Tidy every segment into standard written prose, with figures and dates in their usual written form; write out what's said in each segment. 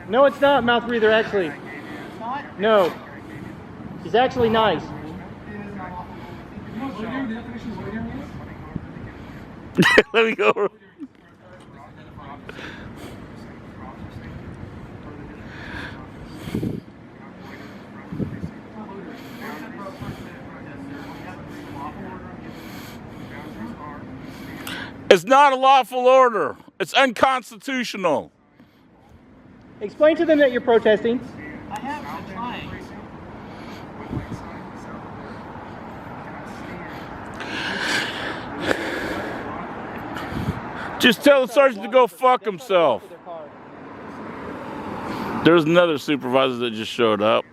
No, it's not mouth breather, actually. It's not? No. He's actually nice. Let me go. It's not a lawful order. It's unconstitutional. Explain to them that you're protesting. I have been trying. Just tell the sergeant to go fuck himself. There's another supervisor that just showed up.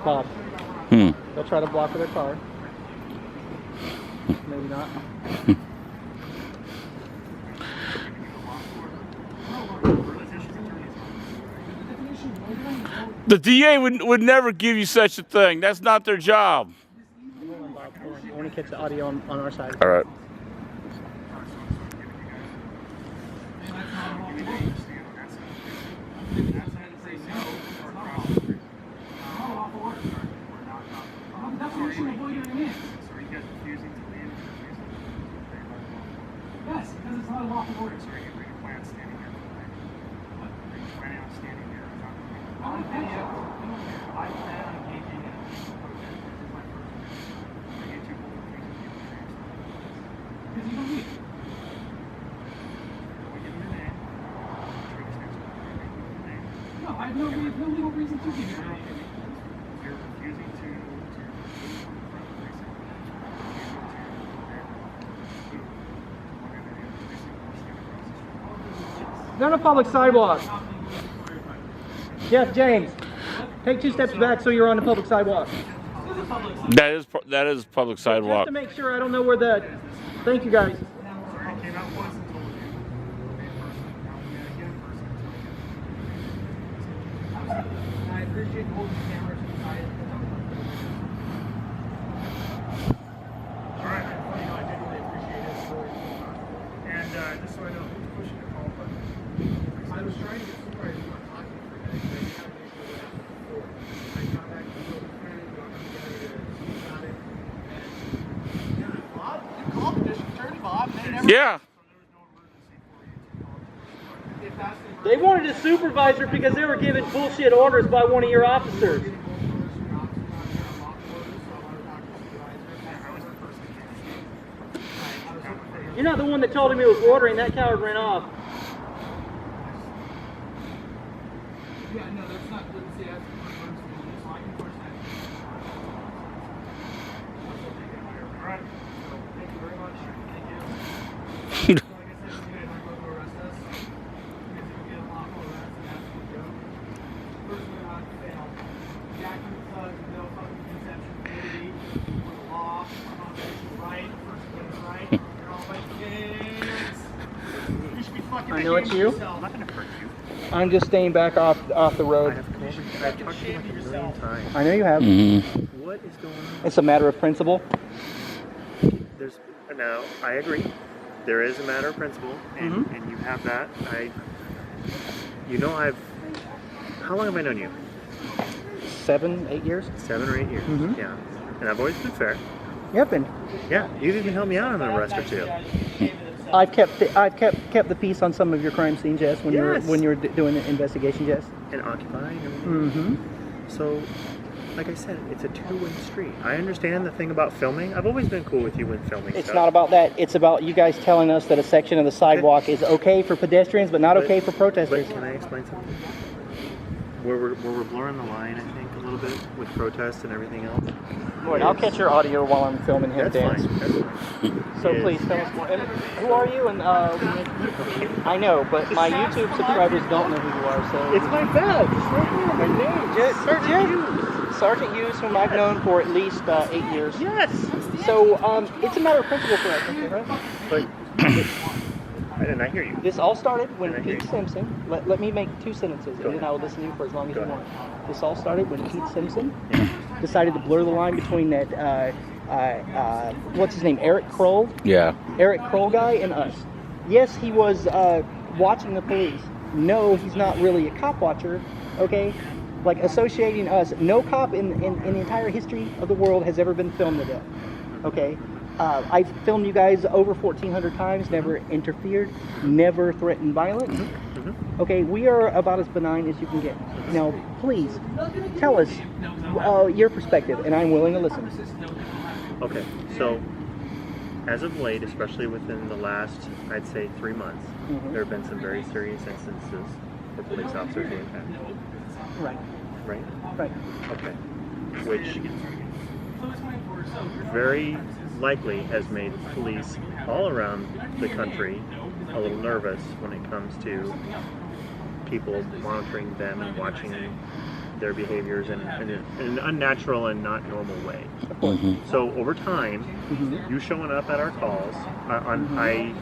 Bob. They'll try to block with their car. Maybe not. The DA would never give you such a thing. That's not their job. I want to catch the audio on our side. All right. Yes, because it's not a lawful order. No, I have no legal reason to give you that. You're refusing to They're on a public sidewalk. Jeff, James, take 2 steps back so you're on the public sidewalk. That is public Just sidewalk. to make sure I don't know where the... Thank you, guys. I appreciate the holding cameras inside. Alright. I genuinely appreciate it. And just so I know, who's pushing the call button? I was trying to get supervisors who are talking for that, but I had an issue with that before. I contacted the building commander, got them together to speak on it, and yeah, Bob, you called the district attorney, Bob, and they never... Yeah. If that's the They wanted a supervisor because they were given bullshit orders by one of your officers. You're not the one that told him he was ordering. That coward ran off. Yeah, no, that's not good to say. That's so I can push that. Alright. Thank you very much. Thank you. So like I said, you guys aren't going to arrest us. Because if we get a lawful arrest, then that's what we go. First, we're not to fail. Jacking the thugs with no fucking conception of unity or the law, or constitutional right, first amendment right. You're all like kids. You should be fucking I know it's ashamed you. of yourself. I'm not going to hurt you. I'm just staying back off the road. I've talked to you like a million times. I know you have. What is going on? It's a matter of principle. There's no, I agree. There is a matter of principle, and, and you have that. How long have I known you? 7, 8 years. 7 or 8 years. Yeah, and I've always been fair. Yep, and Yeah, you've even helped me out on an arrest or two. I've kept the peace on some of your crime scenes, Jess. When you're doing the investigation, Jess. And occupying everything. So, like I said, it's a two-way street. I understand the thing about filming. I've always been cool with you when filming It's stuff. not about that. It's about you guys telling us that a section of the sidewalk is okay for pedestrians, but not okay for protesters. But can I explain something? Where we're blurring the line, I think, a little bit with protests and everything else. Boy, I'll catch your audio while I'm filming him That's dance. fine. That's fine. So Is- please tell us more. And who are you? And I know, but my YouTube subscribers don't know who you are. So It's my badge. It's right here. My name. Sergeant Hughes. Sergeant Hughes, whom I've known for at least 8 years. Yes. So it's a matter of principle for us, okay, right? But and I hear you. This all started when And I hear Pete you. Simpson. Let me make 2 sentences, and then I will listen to you for as long as you want. This all started when Pete Simpson decided to blur the line between that what's his name, Eric Kroll. Yeah. Eric Kroll guy and us. Yes, he was watching the police. No, he's not really a cop watcher. Okay, like associating us. No cop in the entire history of the world has ever been filmed to death. Okay. I've filmed you guys over 1,400 times, never interfered, never threatened violence. Okay, we are about as benign as you can get. Now, please, tell us your perspective, and I'm willing to listen. Okay, so as of late, especially within the last, I'd say 3 months, there have been some very serious instances where police officers were attacked. Right. Right? Right. Okay. Which very likely has made police all around the country a little nervous when it comes to people monitoring them and watching their behaviors in an unnatural and not normal way. So over time, you showing up at our calls on high,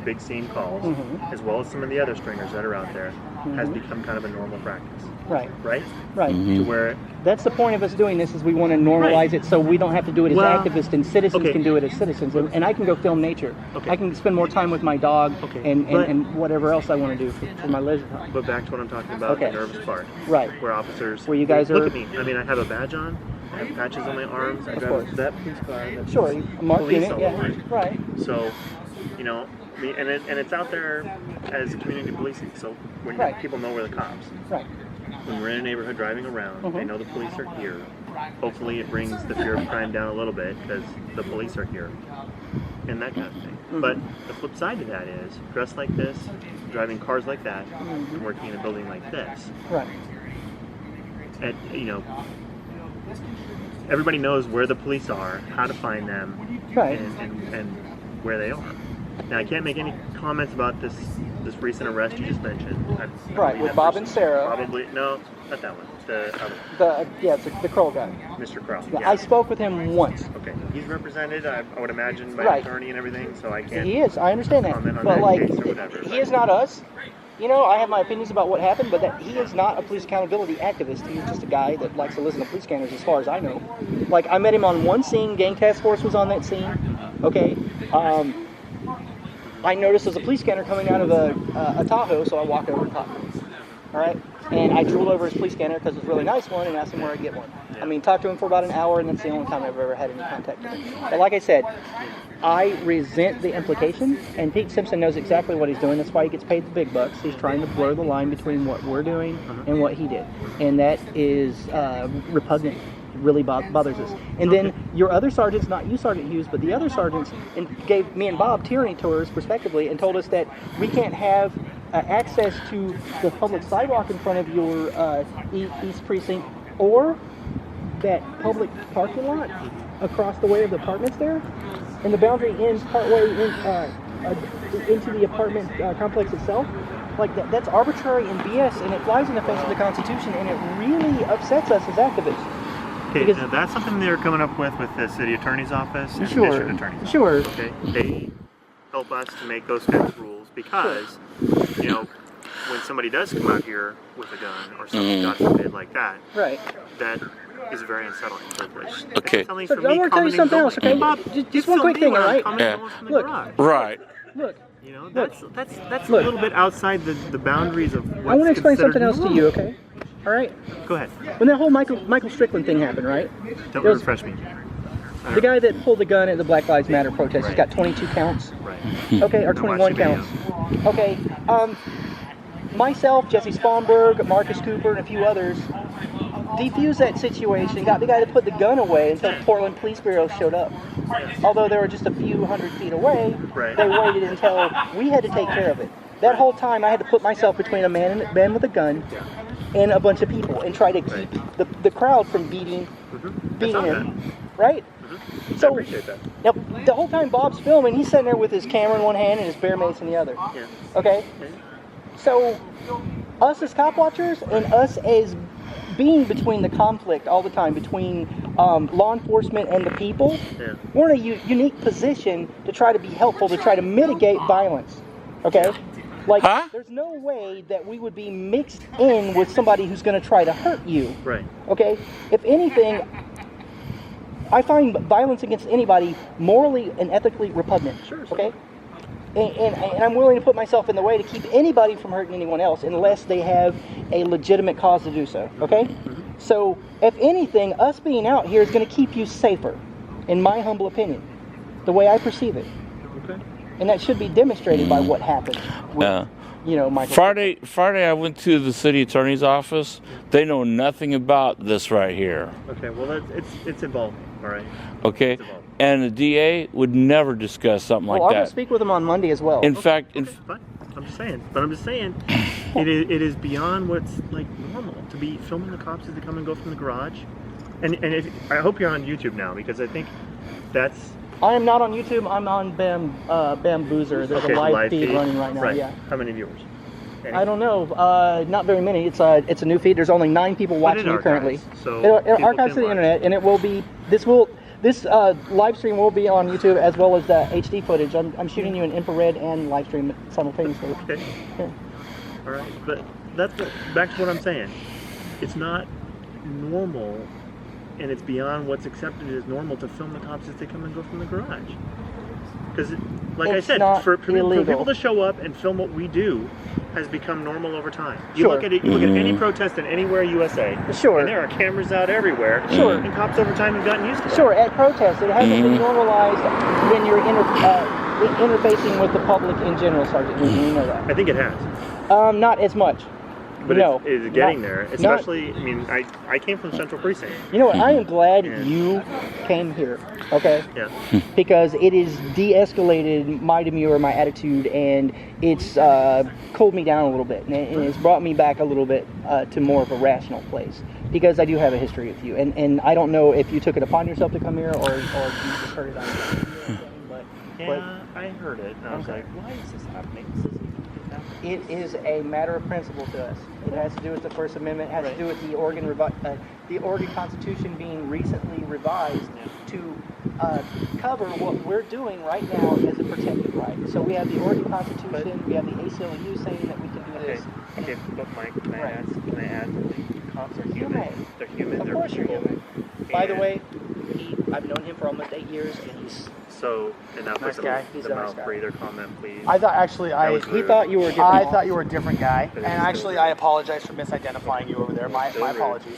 big scene calls, as well as some of the other stringers that are out there, has become kind of a normal practice. Right. Right? Right. To where that's the point of us doing this, is we want to normalize it so we don't have to do it as Well, activists, and citizens can do it as citizens. And I can go film nature. I can spend more time with my dog and whatever else I want to do for my leisure time. But back to what I'm talking about, the nervous part. Right. Where officers, where you guys look are, at me. I mean, I have a badge on, I have patches on my arms, I drive that police car. That's marked police unit, all yeah, over it. right. So, and it's out there as community policing. So when people know we're the cops. Right. When we're in a neighborhood driving around, they know the police are here. Hopefully it brings the fear of crime down a little bit because the police are here. And that kind of thing. But the flip side to that is, dressed like this, driving cars like that, and working in a building like this. Right. And, everybody knows where the police are, how to find them, and where they are. Now, I can't make any comments about this recent arrest you just mentioned. With Bob and Sarah. Probably, no, not that one. The other one. It's the Kroll guy. Mr. Kroll. Yeah, I spoke with him once. Okay, he's represented, I would imagine, by an attorney and everything, so I can't. He is. I understand that. Comment on But that case or whatever. he is not us. I have my opinions about what happened, but that he is not a police accountability activist. He's just a guy that likes to listen to police scanners, as far as I know. Like, I met him on one scene. Gang Task Force was on that scene. Okay. I noticed there's a police scanner coming out of a Tahoe, so I walked over and talked to him. All right? And I drooled over his police scanner because it's a really nice one and asked him where I'd get one. I mean, talked to him for about an hour, and that's the only time I've ever had any contact with him. But like I said, I resent the implication, and Pete Simpson knows exactly what he's doing. That's why he gets paid the big bucks. He's trying to blur the line between what we're doing and what he did. And that is repugnant. It really bothers us. And then your other sergeants, not you, Sergeant Hughes, but the other sergeants, gave me and Bob tyranny tours, respectively, and told us that we can't have access to the public sidewalk in front of your East Precinct, or that public parking lot across the way of the apartments there, and the boundary ends partway into the apartment complex itself. Like, that's arbitrary and BS, and it flies in the face of the Constitution, and it really upsets us as activists. Okay, now that's something they're coming up with the city attorney's office and the district attorney's office. Sure. Okay, they help us to make those kinds of rules because, when somebody does come out here with a gun or something, God forbid, like that, that is very unsettling to the police. Okay. So I want to tell you something else, okay? Bob, just one quick thing, all right? Look. Right. Look. That's a little bit outside the boundaries of what's I want to explain something else normal. to you, okay? All right? Go ahead. When that whole Michael Strickland thing happened, right? Don't refresh me. The guy that pulled the gun at the Black Lives Matter protest, he's got 22 counts. Right. Okay, or 21 counts. Okay. Myself, Jesse Spawnberg, Marcus Cooper, and a few others defused that situation, got the guy to put the gun away until Portland Police Bureau showed up. Although they were just a few hundred feet away, they waited until we had to take care of it. That whole time, I had to put myself between a man with a gun and a bunch of people and try to keep the crowd from beating him. Right? So, I appreciate that. Now, the whole time Bob's filming, he's sitting there with his camera in one hand and his bear mace in the other. Yeah. Okay? So, us as cop watchers and us as being between the conflict all the time, between law enforcement and the people, we're in a unique position to try to be helpful, to try to mitigate violence. Okay? Like, there's no way that we would be mixed in with somebody who's going to try to hurt you. Right. Okay? If anything, I find violence against anybody morally and ethically repugnant. Sure. Okay? and I'm willing to put myself in the way to keep anybody from hurting anyone else unless they have a legitimate cause to do so, okay? So, if anything, us being out here is going to keep you safer, in my humble opinion, the way I perceive it. Okay. And that should be demonstrated by what happened with, Michael. Friday, I went to the city attorney's office. They know nothing about this right here. Okay. Well, it's evolving. All right. Okay, It's evolving. and the DA would never discuss something like I'll go that. speak with him on Monday as well. In fact, Fine. I'm just saying, it is beyond what's like normal to be filming the cops as they come and go from the garage. And I hope you're on YouTube now because I think that's. I am not on YouTube. I'm on Bamboozer. There's Okay, a live feed running right now. Right. Yeah. How many viewers? Any? I don't know. Not very many. It's a new feed. There's only 9 people watching it you currently. archives, so It people archives to can the watch. internet, and it will be. This live stream will be on YouTube as well as the HD footage. I'm shooting you in infrared and live stream simultaneously. Okay. Yeah. All right. But back to what I'm saying. It's not normal, and it's beyond what's accepted as normal to film the cops as they come and go from the garage. Because, like I It's said, not for illegal. people to show up and film what we do has become normal over time. You Sure. look at it. You look at any protest in anywhere USA. Sure. And there are cameras out everywhere. Sure. And cops over time have gotten used to it. Sure, at protests, it hasn't been normalized when you're interfacing with the public in general, Sergeant. You know that. I think it has. Not as much. But no, it's getting not- there. not- Especially, I mean, I came from Central Precinct. You know what? I am glad Yeah. you came here. Okay. Yeah. Because it has de-escalated my demeanor, my attitude, and it's cooled me down a little bit, and it's brought me back a little bit to more of a rational place. Because I do have a history with you, and I don't know if you took it upon yourself to come here or you just heard it on the radio. Yeah, I heard it. And I was Okay. like, why is this happening? This isn't happening. It is a matter of principle to us. It has to do with the First Amendment. It has to do with the Oregon Constitution being recently revised to cover what we're doing right now as a protected right. So we have the Oregon Constitution, we have the ACLU saying that we can do Okay, this. okay, but Mike, can I Right. add something? Cops are You human. may. They're human. Of They're course you're people. human. By the And way, I've known him for almost 8 years, and he's So, enough Nice with guy. the He's a nice mouth guy. breather comment, please. I thought actually That was he rude. thought you were a different. I thought you were a different guy, But and it was actually still I rude. apologize for misidentifying you over there. My Still rude. apologies.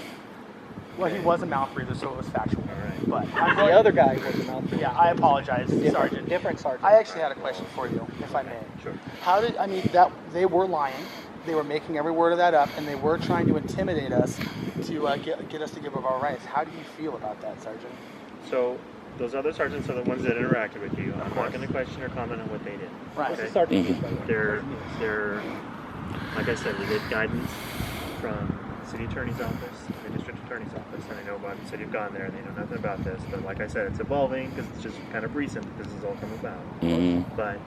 Well, he Okay. was a mouth breather, so it was factual. All right. But I'm The going, other guy was a mouth. yeah, I apologize, Sergeant. Different sergeant. I actually had a question for you, if I may. Sure. How did that they were lying? They were making every word of that up, and they were trying to intimidate us to get us to give up our rights. How do you feel about that, Sergeant? So, those other sergeants are the ones that interacted with you. I'm not going to question or comment on what they did. Right. What's the Okay. sergeant? They're, like I said, we get guidance from the city attorney's office, the district attorney's office, and I know about, you said you've gone there and they know nothing about this, but like I said, it's evolving because it's just kind of recent that this has all come about. But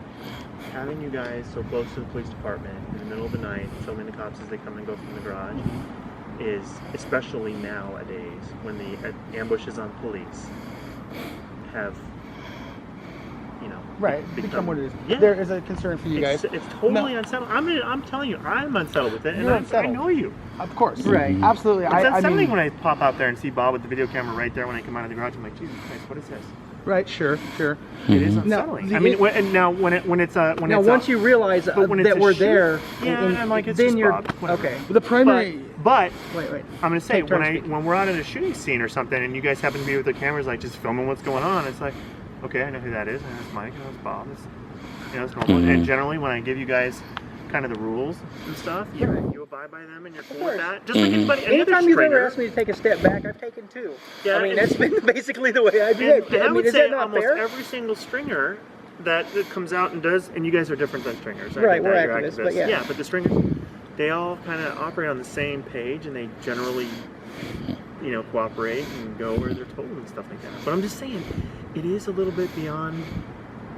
having you guys so close to the police department in the middle of the night, filming the cops as they come and go from the garage, is, especially nowadays, when the ambushes on police have, Become what it is. Yeah. There is a concern for you guys. It's totally unsettling. I'm telling you, I'm unsettled with it, and You're I unsettled. know you. Of course. Right. Absolutely. It's I unsettling mean, when I pop out there and see Bob with the video camera right there when I come out of the garage. I'm like, Jesus Christ, what is this? right. Sure. It is Now, unsettling. the- I mean, when it's Once you realize but when it's that a we're shoot- there, yeah, I'm like, it's then just you're Bob, whatever. okay. the primary. but Wait. I'm gonna say Take turns speaking. when we're out at a shooting scene or something, and you guys happen to be with the cameras, like just filming what's going on, it's like, okay, I know who that is. I know it's Mike. I know it's Bob. It's normal. And generally, when I give you guys kind of the rules and stuff, you abide by them, and you're cool with that. Just like anybody. Any Anytime other you've ever stringer. asked me to take a step back, I've taken two. Yeah, I mean, and- that's been basically the way I do it. And I mean, would is say that not almost fair? every single stringer that comes out and does, and you guys are different than stringers. I Right, get we're that, you're activists, but yeah. but the stringers, they all kind of operate on the same page, and they generally, cooperate and go where they're told and stuff like that. But I'm just saying, it is a little bit beyond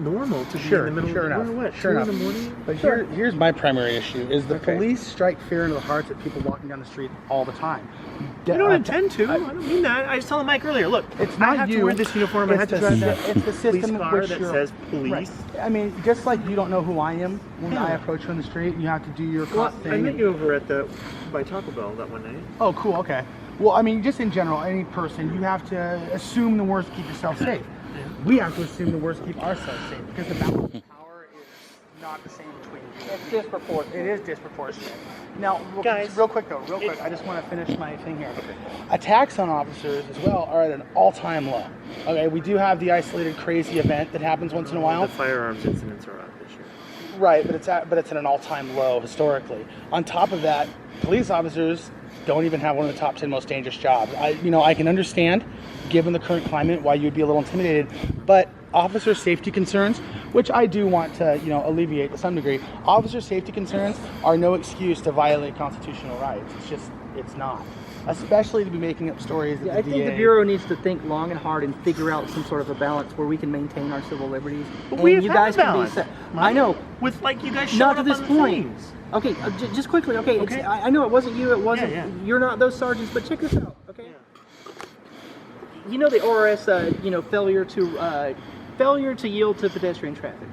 normal to be in the middle of what, 2 in the morning? But here's my primary issue: is the police strike fear into the hearts of people walking down the street all the time. I don't intend to. I don't mean that. I just told Mike earlier. Look, It's I not have you. to wear this uniform. I have It's to the drive that it's the police system car which that you're- says police. Right. I mean, just like you don't know who I am when I approach you on the street, you have to do your Well, cop I thing. met you over by Taco Bell that one night. Oh, cool. Okay. Well, I mean, just in general, any person, you have to assume the worst, keep yourself safe. We have to assume the worst, keep ourselves safe, because the balance of power is not the same between you. It's disproportionate. It is disproportionate. Now, Guys, real quick, I just want to finish my thing here. Attacks on officers as well are at an all-time low. Okay, we do have the isolated crazy event that happens once in a while. The firearms incidents are up this year. Right, but it's at an all-time low historically. On top of that, police officers don't even have one of the top 10 most dangerous jobs. I can understand, given the current climate, why you'd be a little intimidated, but officer safety concerns, which I do want to, alleviate to some degree, officer safety concerns are no excuse to violate constitutional rights. It's not. Especially to be making up stories that Yeah, I think the Bureau needs to think long and hard and figure out some sort of a balance where we can maintain our civil liberties. But and we have you had guys a can balance. be I know. With you guys showing Not to up this on the point. things. Okay, just quickly. Okay, Okay. I know it wasn't you. It wasn't. Yeah. You're not those sergeants. But check this out. Okay. Yeah. You know the ORS. Failure to yield to pedestrian traffic.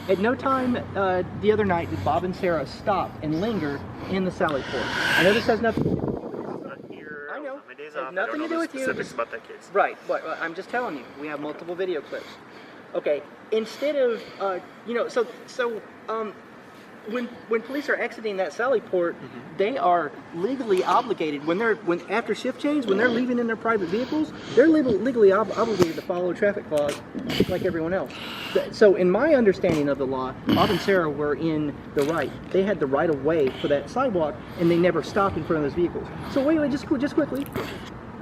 At no time the other night did Bob and Sarah stop and linger in the Sally Port. I know this has nothing to do with Here, I know. on my days Has off, I nothing don't to know do the with you. specifics about that case. Right, but I'm just telling you, we have multiple video clips. Okay, instead of, when police are exiting that Sally Port, they are legally obligated when after shift change, when they're leaving in their private vehicles, they're legally obligated to follow traffic laws like everyone else. So in my understanding of the law, Bob and Sarah were in the right. They had the right of way for that sidewalk, and they never stopped in front of those vehicles. So wait, just quickly.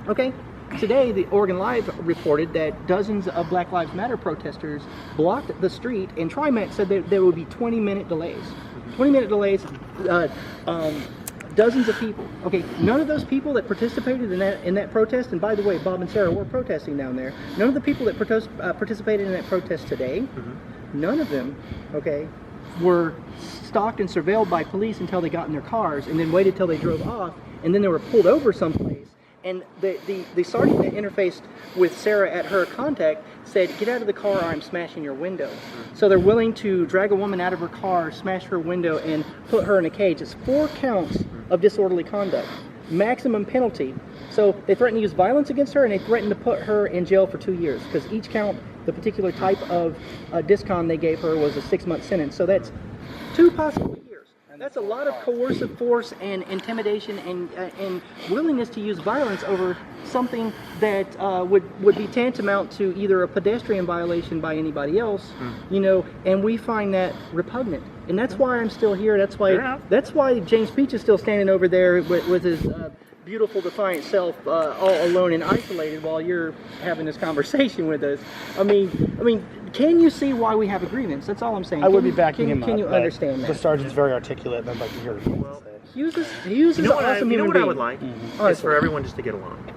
Okay. Today, the Oregon Live reported that dozens of Black Lives Matter protesters blocked the street, and TriMet said that there would be 20-minute delays. 20-minute delays, dozens of people. Okay, none of those people that participated in that protest, and by the way, Bob and Sarah were protesting down there, none of the people that participated in that protest today, none of them, okay, were stalked and surveilled by police until they got in their cars, and then waited till they drove off, and then they were pulled over someplace. And the sergeant that interfaced with Sarah at her contact said, "Get out of the car or I'm smashing your window." So they're willing to drag a woman out of her car, smash her window, and put her in a cage. It's 4 counts of disorderly conduct. Maximum penalty. So they threatened to use violence against her, and they threatened to put her in jail for 2 years. Because each count, the particular type of discon they gave her was a 6-month sentence. So that's 2 possible years. That's a lot of coercive force and intimidation and willingness to use violence over something that would be tantamount to either a pedestrian violation by anybody else, and we find that repugnant. And that's why I'm still here. That's why James Peach is still standing over there with his beautiful, defiant self, all alone and isolated while you're having this conversation with us. I mean, can you see why we have a grievance? That's all I'm saying. I would be backing him up. Can you understand that? The sergeant's very articulate, and I'd like to hear what he has to say. He uses You know what, awesome I, you know human what being. I would like? Is for everyone just to get along.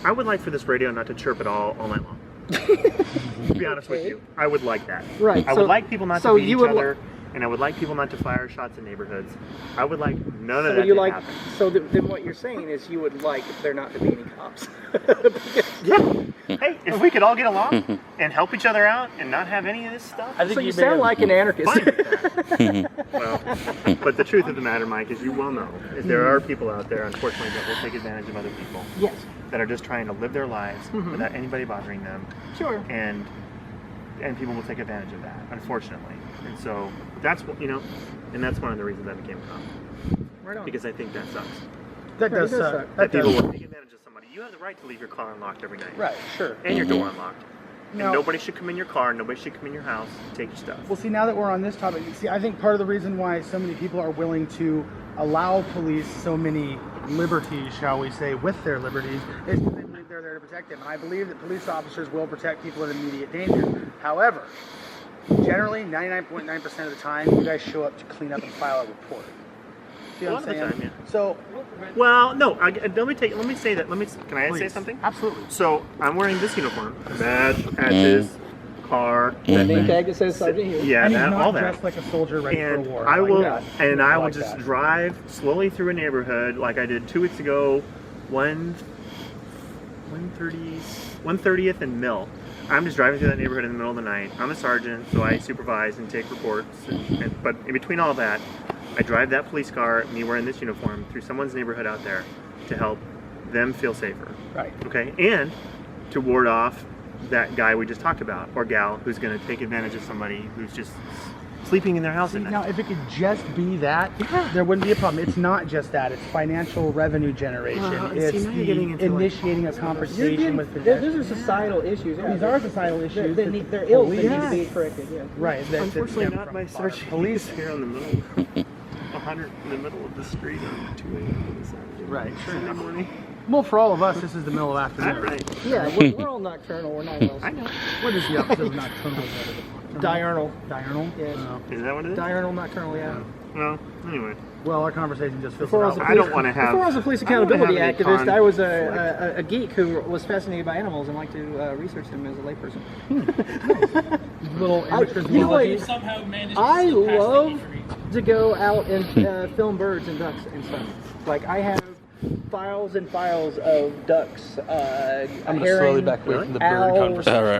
I would like for this radio not to chirp at all night long. To be honest with you, I would like that. Right. I would like people not to beat each other, and I would like people not to fire shots in neighborhoods. I would like none of that to happen. So then what you're saying is you would like there not to be any cops. Yeah. Hey, if we could all get along and help each other out and not have any of this stuff. I think So you may sound have- like an anarchist. Fine with that. Well, but the truth of the matter, Mike, as you well know, is there are people out there, unfortunately, that will take advantage of other people. Yes. That are just trying to live their lives without anybody bothering them. Sure. And people will take advantage of that, unfortunately. And so that's what, and that's one of the reasons I became a cop. Right on. Because I think that sucks. That Right, does it does suck. suck. That people will take advantage of somebody. You have the right to leave your car unlocked every night. Right, sure. And your door unlocked. Now- And nobody should come in your car, nobody should come in your house and take your stuff. Well, see, now that we're on this topic, I think part of the reason why so many people are willing to allow police so many liberties, shall we say, with their liberties, is because they believe they're there to protect them. And I believe that police officers will protect people in immediate danger. However, generally, 99.9% of the time, you guys show up to clean up and file a report. See what A I'm lot of the saying? time, yeah. So, Well, no, let me say that. Can I say please. something? Absolutely. So I'm wearing this uniform, badge, patches, car, Name tag that says Sergeant Hughes. yeah, And he's that, not all that. dressed like a soldier ready And for war. I will, like that. and I will like just that. drive slowly through a neighborhood like I did 2 weeks ago, 130th and Mill. I'm just driving through that neighborhood in the middle of the night. I'm a sergeant, so I supervise and take reports. But in between all that, I drive that police car, me wearing this uniform, through someone's neighborhood out there to help them feel safer. Right. Okay? And to ward off that guy we just talked about, or gal, who's going to take advantage of somebody who's just sleeping in their house at Now, night. if it could just be that, there wouldn't be a problem. It's not just that. It's financial revenue generation. See, It's now you're getting the into, like, initiating a conversation with pedestrians. Those are societal issues. These are societal issues. They're that ills that police- need to be corrected. Yeah. Right. That Unfortunately, stem not from by our search police. here in the middle, 100 in the middle of the street on 2 a.m. on a Saturday. Right, sure Sunday enough. morning. Well, for all of us, this is the middle of afternoon. Right. Yeah, we're all nocturnal. We're night owls. I know. What is the opposite of nocturnal? Diurnal. Diurnal? Yes. Oh. Is that what it is? Diurnal, nocturnal. Yeah. Well, anyway. Well, our conversation just feels Before I was about a I police, don't wanna have- Before I was a police I don't wanna accountability have any activist, I was conflict. a geek who was fascinated by animals and liked to research them as a layperson. little amateur you know what? zoology. Somehow managed to I slip past the love injury. to go out and film birds and ducks and stuff. Like I have files and files of ducks, I'm gonna herring, slowly back away from the bird owls, conversation. All right.